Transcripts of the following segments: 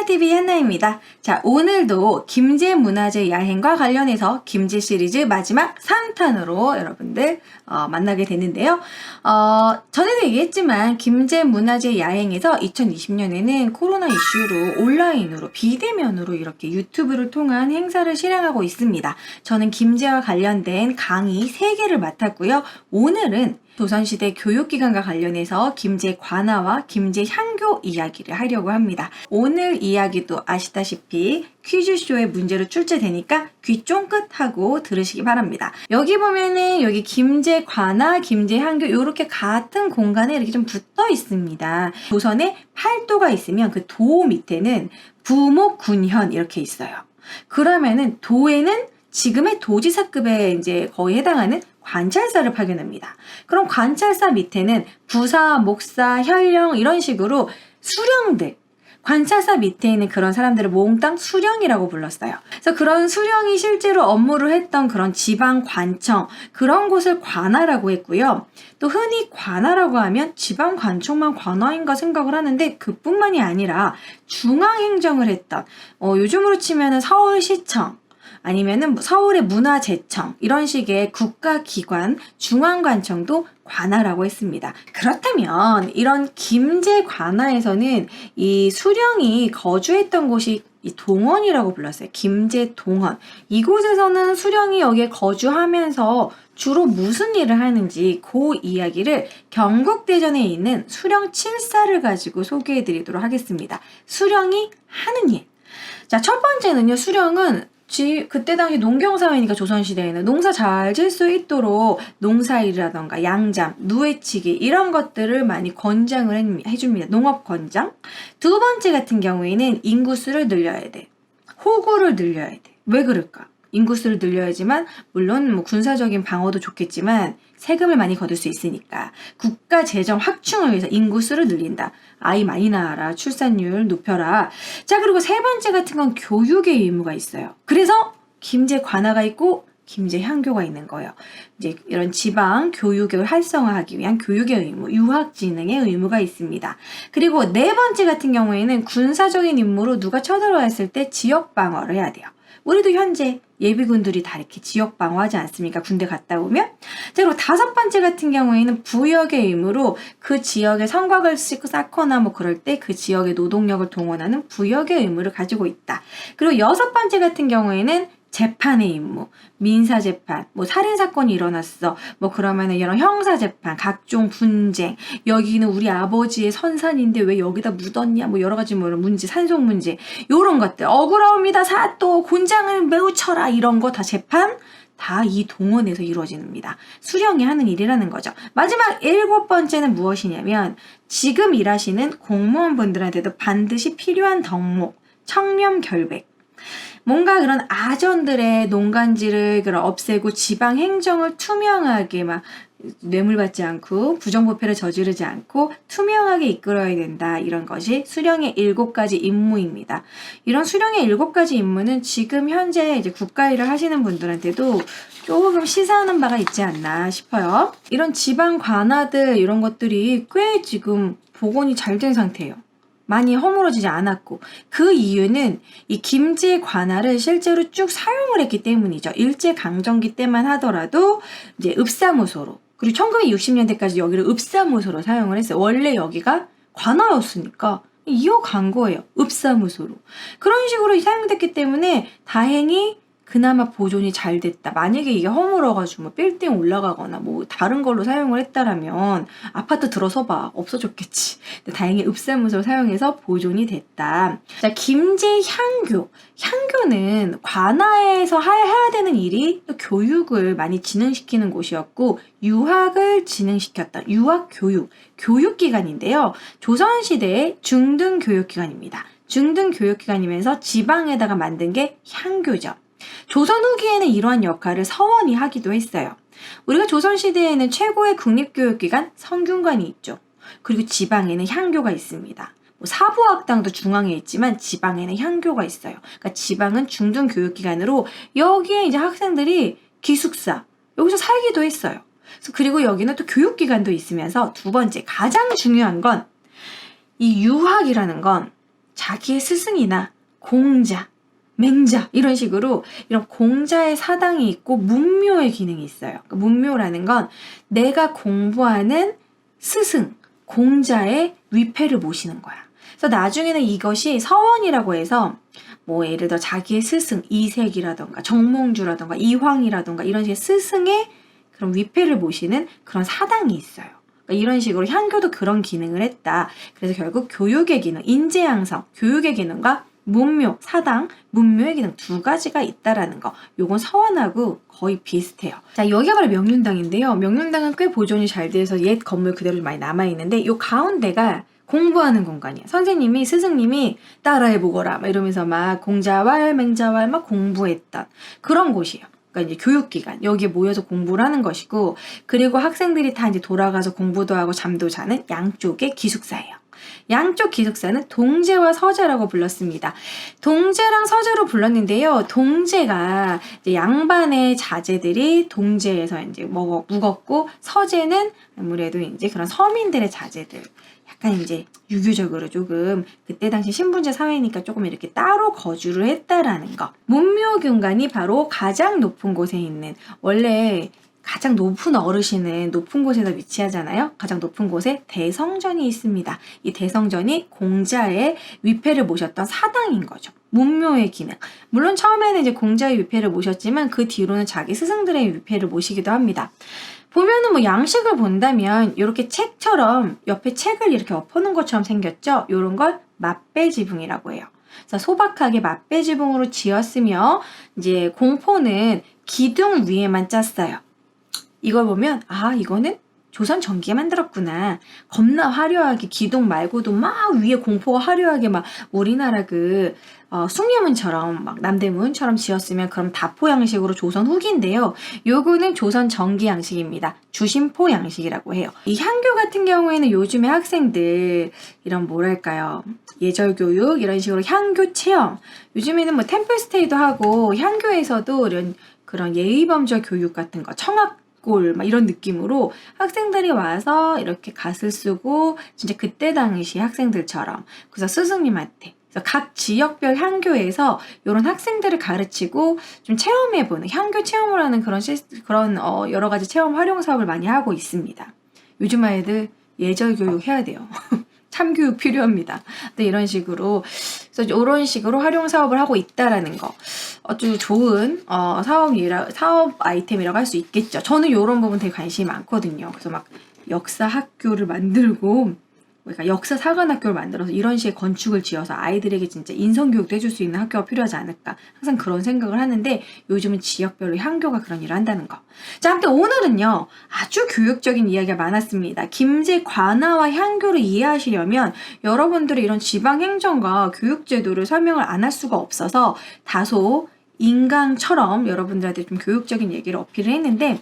한나TV 한나입니다. 자, 오늘도 김제 문화재 야행과 관련해서 김제 시리즈 마지막 3탄으로 여러분들 만나게 됐는데요. 전에도 얘기했지만 김제 문화재 야행에서 2020년에는 코로나 이슈로 온라인으로 비대면으로 이렇게 유튜브를 통한 행사를 실행하고 있습니다. 저는 김제와 관련된 강의 3개를 맡았고요. 오늘은 조선시대 교육기관과 관련해서 김제 관아와 김제 향교 이야기를 하려고 합니다. 오늘 이야기도 아시다시피 퀴즈쇼의 문제로 출제되니까 귀 쫑긋하고 들으시기 바랍니다. 여기 보면은 여기 김제 관아, 김제 향교 이렇게 같은 공간에 이렇게 좀 붙어 있습니다. 조선에 팔도가 있으면 그 도 밑에는 부목, 군현 이렇게 있어요. 그러면은 도에는 지금의 도지사급에 이제 거의 해당하는 관찰사를 파견합니다. 그럼 관찰사 밑에는 부사, 목사, 현령 이런 식으로 수령들, 관찰사 밑에 있는 그런 사람들을 몽땅 수령이라고 불렀어요. 그래서 그런 수령이 실제로 업무를 했던 그런 지방 관청, 그런 곳을 관아라고 했고요. 또 흔히 관아라고 하면 지방 관청만 관아인가 생각을 하는데 그뿐만이 아니라 중앙행정을 했던 요즘으로 치면은 서울시청, 아니면은 서울의 문화재청 이런 식의 국가기관 중앙관청도 관아라고 했습니다. 그렇다면 이런 김제 관아에서는 이 수령이 거주했던 곳이 이 동원이라고 불렀어요. 김제 동원. 이곳에서는 수령이 여기에 거주하면서 주로 무슨 일을 하는지 그 이야기를 경국대전에 있는 수령 칠사를 가지고 소개해 드리도록 하겠습니다. 수령이 하는 일. 자, 첫 번째는요. 수령은 그때 당시 농경사회니까 조선시대에는 농사 잘 질 수 있도록 농사일이라던가 양잠, 누에치기 이런 것들을 많이 권장을 해줍니다. 농업 권장. 두 번째 같은 경우에는 인구수를 늘려야 돼. 호구를 늘려야 돼. 왜 그럴까? 인구수를 늘려야지만 물론 뭐 군사적인 방어도 좋겠지만 세금을 많이 거둘 수 있으니까 국가 재정 확충을 위해서 인구수를 늘린다. 아이 많이 낳아라. 출산율 높여라. 자, 그리고 세 번째 같은 건 교육의 의무가 있어요. 그래서 김제 관아가 있고 김제 향교가 있는 거예요. 이제 이런 지방 교육을 활성화하기 위한 교육의 의무, 유학 진흥의 의무가 있습니다. 그리고 네 번째 같은 경우에는 군사적인 임무로 누가 쳐들어왔을 때 지역 방어를 해야 돼요. 우리도 현재 예비군들이 다 이렇게 지역 방어하지 않습니까? 군대 갔다 오면. 자, 그리고 다섯 번째 같은 경우에는 부역의 의무로 그 지역에 성곽을 쌓거나 뭐 그럴 때 그 지역의 노동력을 동원하는 부역의 의무를 가지고 있다. 그리고 여섯 번째 같은 경우에는 재판의 임무, 민사재판, 뭐 살인사건이 일어났어. 뭐 그러면은 이런 형사재판, 각종 분쟁, 여기는 우리 아버지의 선산인데 왜 여기다 묻었냐, 뭐 여러 가지 뭐 이런 문제, 산속 문제, 요런 것들, 억울합니다, 사또, 곤장을 매우 쳐라, 이런 거 다 재판, 다 이 동원에서 이루어집니다. 수령이 하는 일이라는 거죠. 마지막 일곱 번째는 무엇이냐면, 지금 일하시는 공무원분들한테도 반드시 필요한 덕목, 청렴 결백, 뭔가 그런 아전들의 농간지를 없애고 지방 행정을 투명하게 막 뇌물받지 않고 부정부패를 저지르지 않고 투명하게 이끌어야 된다. 이런 것이 수령의 7가지 임무입니다. 이런 수령의 7가지 임무는 지금 현재 이제 국가 일을 하시는 분들한테도 조금 시사하는 바가 있지 않나 싶어요. 이런 지방 관아들 이런 것들이 꽤 지금 복원이 잘 된 상태예요. 많이 허물어지지 않았고 그 이유는 이 김제 관아를 실제로 쭉 사용을 했기 때문이죠. 일제강점기 때만 하더라도 이제 읍사무소로 그리고 1960년대까지 여기를 읍사무소로 사용을 했어요. 원래 여기가 관아였으니까 이어간 거예요. 읍사무소로. 그런 식으로 사용됐기 때문에 다행히 그나마 보존이 잘 됐다. 만약에 이게 허물어가지고 뭐 빌딩 올라가거나 뭐 다른 걸로 사용을 했다라면 아파트 들어서봐 없어졌겠지. 근데 다행히 읍사무소를 사용해서 보존이 됐다. 자, 김제 향교. 향교는 관아에서 해야 되는 일이 또 교육을 많이 진흥시키는 곳이었고 유학을 진흥시켰다. 유학 교육, 교육기관인데요. 조선시대의 중등교육기관입니다. 중등교육기관이면서 지방에다가 만든 게 향교죠. 조선 후기에는 이러한 역할을 서원이 하기도 했어요. 우리가 조선시대에는 최고의 국립교육기관 성균관이 있죠. 그리고 지방에는 향교가 있습니다. 뭐 사부학당도 중앙에 있지만 지방에는 향교가 있어요. 그러니까 지방은 중등교육기관으로 여기에 이제 학생들이 기숙사, 여기서 살기도 했어요. 그리고 여기는 또 교육기관도 있으면서 두 번째 가장 중요한 건 이 유학이라는 건 자기의 스승이나 공자, 맹자 이런 식으로 이런 공자의 사당이 있고 문묘의 기능이 있어요. 그러니까 문묘라는 건 내가 공부하는 스승, 공자의 위패를 모시는 거야. 그래서 나중에는 이것이 서원이라고 해서 뭐 예를 들어 자기의 스승, 이색이라던가 정몽주라던가 이황이라던가 이런 식의 스승의 그런 위패를 모시는 그런 사당이 있어요. 그러니까 이런 식으로 향교도 그런 기능을 했다. 그래서 결국 교육의 기능, 인재 양성, 교육의 기능과 문묘, 사당, 문묘의 기능 두 가지가 있다라는 거. 요건 서원하고 거의 비슷해요. 자, 여기가 바로 명륜당인데요. 명륜당은 꽤 보존이 잘 돼서 옛 건물 그대로 많이 남아있는데 요 가운데가 공부하는 공간이에요. 선생님이, 스승님이 따라해보거라 막 이러면서 막 공자왈, 맹자왈 막 공부했던 그런 곳이에요. 그러니까 이제 교육기관, 여기에 모여서 공부를 하는 것이고, 그리고 학생들이 다 이제 돌아가서 공부도 하고 잠도 자는 양쪽의 기숙사예요. 양쪽 기숙사는 동제와 서제라고 불렀습니다. 동제랑 서제로 불렀는데요. 동제가 이제 양반의 자제들이 동제에서 이제 묵었고, 서제는 아무래도 이제 그런 서민들의 자제들. 약간 이제 유교적으로 조금 그때 당시 신분제 사회니까 조금 이렇게 따로 거주를 했다라는 거. 문묘균관이 바로 가장 높은 곳에 있는, 원래 가장 높은 어르신은 높은 곳에서 위치하잖아요. 가장 높은 곳에 대성전이 있습니다. 이 대성전이 공자의 위패를 모셨던 사당인 거죠. 문묘의 기능. 물론 처음에는 이제 공자의 위패를 모셨지만 그 뒤로는 자기 스승들의 위패를 모시기도 합니다. 보면은 뭐 양식을 본다면 이렇게 책처럼 옆에 책을 이렇게 엎어놓은 것처럼 생겼죠. 이런 걸 맞배지붕이라고 해요. 그래서 소박하게 맞배지붕으로 지었으며 이제 공포는 기둥 위에만 짰어요. 이걸 보면 아 이거는 조선 전기에 만들었구나. 겁나 화려하게 기둥 말고도 막 위에 공포가 화려하게 막 우리나라 그 숭례문처럼 막 남대문처럼 지었으면 그럼 다포 양식으로 조선 후기인데요. 요거는 조선 전기 양식입니다. 주심포 양식이라고 해요. 이 향교 같은 경우에는 요즘에 학생들 이런 뭐랄까요. 예절 교육 이런 식으로 향교 체험. 요즘에는 뭐 템플스테이도 하고 향교에서도 이런 그런 예의범절 교육 같은 거 청학 막 이런 느낌으로 학생들이 와서 이렇게 갓을 쓰고 진짜 그때 당시 학생들처럼 그래서 스승님한테 그래서 각 지역별 향교에서 이런 학생들을 가르치고 좀 체험해보는 향교 체험을 하는 그런 여러 가지 체험 활용 사업을 많이 하고 있습니다. 요즘 아이들 예절 교육 해야 돼요. 참교육 필요합니다. 근데 이런 식으로 그래서 이런 식으로 활용 사업을 하고 있다라는 거 아주 좋은 사업 아이템이라고 할 수 있겠죠. 저는 이런 부분 되게 관심이 많거든요. 그래서 막 역사 학교를 만들고 그러니까 역사 사관 학교를 만들어서 이런 식의 건축을 지어서 아이들에게 진짜 인성교육도 해줄 수 있는 학교가 필요하지 않을까 항상 그런 생각을 하는데 요즘은 지역별로 향교가 그런 일을 한다는 거. 자, 아무튼 오늘은요 아주 교육적인 이야기가 많았습니다. 김제 관아와 향교를 이해하시려면 여러분들이 이런 지방행정과 교육제도를 설명을 안 할 수가 없어서 다소 인강처럼 여러분들한테 좀 교육적인 얘기를 어필을 했는데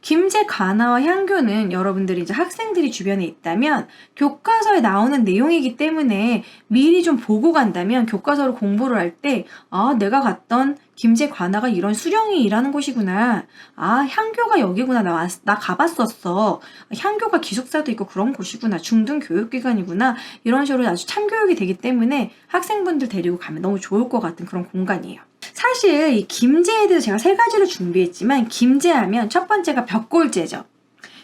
김제 관아와 향교는 여러분들이 이제 학생들이 주변에 있다면 교과서에 나오는 내용이기 때문에 미리 좀 보고 간다면 교과서를 공부를 할 때 아 내가 갔던 김제 관아가 이런 수령이 일하는 곳이구나. 아 향교가 여기구나. 나 가봤었어. 향교가 기숙사도 있고 그런 곳이구나. 중등교육기관이구나. 이런 식으로 아주 참교육이 되기 때문에 학생분들 데리고 가면 너무 좋을 것 같은 그런 공간이에요. 사실 이 김제에 대해서 제가 3가지를 준비했지만 김제하면 첫 번째가 벽골제죠.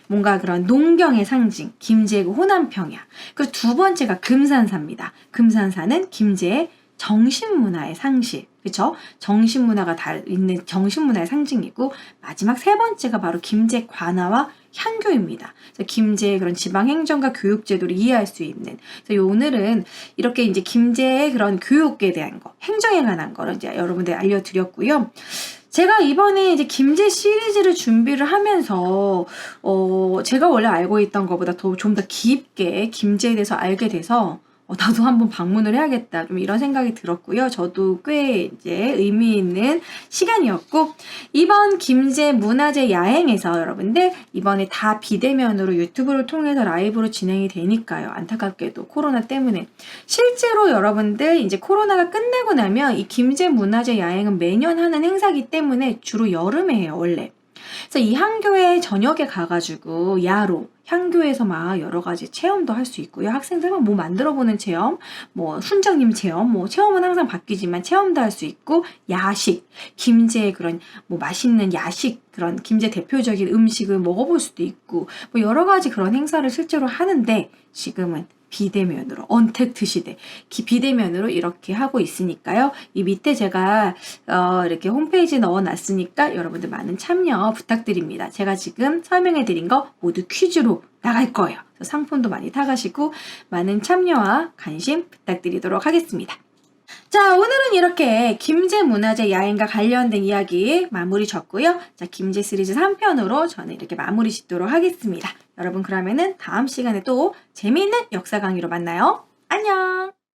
뭔가 그런 농경의 상징, 김제고 호남평야. 그리고 두 번째가 금산사입니다. 금산사는 김제의 정신문화의 상실, 그쵸? 정신문화가 있는 정신문화의 상징이고 마지막 3번째가 바로 김제 관아와 향교입니다. 그래서 김제의 그런 지방행정과 교육제도를 이해할 수 있는. 그래서 오늘은 이렇게 이제 김제의 그런 교육에 대한 거, 행정에 관한 거를 이제 여러분들 알려드렸고요. 제가 이번에 이제 김제 시리즈를 준비를 하면서 제가 원래 알고 있던 것보다 좀 더 깊게 김제에 대해서 알게 돼서 나도 한번 방문을 해야겠다. 좀 이런 생각이 들었고요. 저도 꽤 이제 의미 있는 시간이었고, 이번 김제 문화재 야행에서 여러분들 이번에 다 비대면으로 유튜브를 통해서 라이브로 진행이 되니까요. 안타깝게도 코로나 때문에. 실제로 여러분들 이제 코로나가 끝나고 나면 이 김제 문화재 야행은 매년 하는 행사이기 때문에 주로 여름에 해요, 원래. 그래서 이 향교에 저녁에 가가지고 야로, 향교에서 막 여러 가지 체험도 할 수 있고요. 학생들만 뭐 만들어보는 체험, 뭐 순장님 체험, 뭐 체험은 항상 바뀌지만 체험도 할 수 있고, 야식, 김제의 그런 뭐 맛있는 야식, 그런 김제 대표적인 음식을 먹어볼 수도 있고, 뭐 여러 가지 그런 행사를 실제로 하는데, 지금은 비대면으로, 언택트 시대, 비대면으로 이렇게 하고 있으니까요. 이 밑에 제가 이렇게 홈페이지 넣어놨으니까 여러분들 많은 참여 부탁드립니다. 제가 지금 설명해드린 거 모두 퀴즈로 나갈 거예요. 상품도 많이 타가시고 많은 참여와 관심 부탁드리도록 하겠습니다. 자, 오늘은 이렇게 김제 문화재 야행과 관련된 이야기 마무리 졌고요. 자, 김제 시리즈 3편으로 저는 이렇게 마무리 짓도록 하겠습니다. 여러분, 그러면은 다음 시간에 또 재미있는 역사 강의로 만나요. 안녕!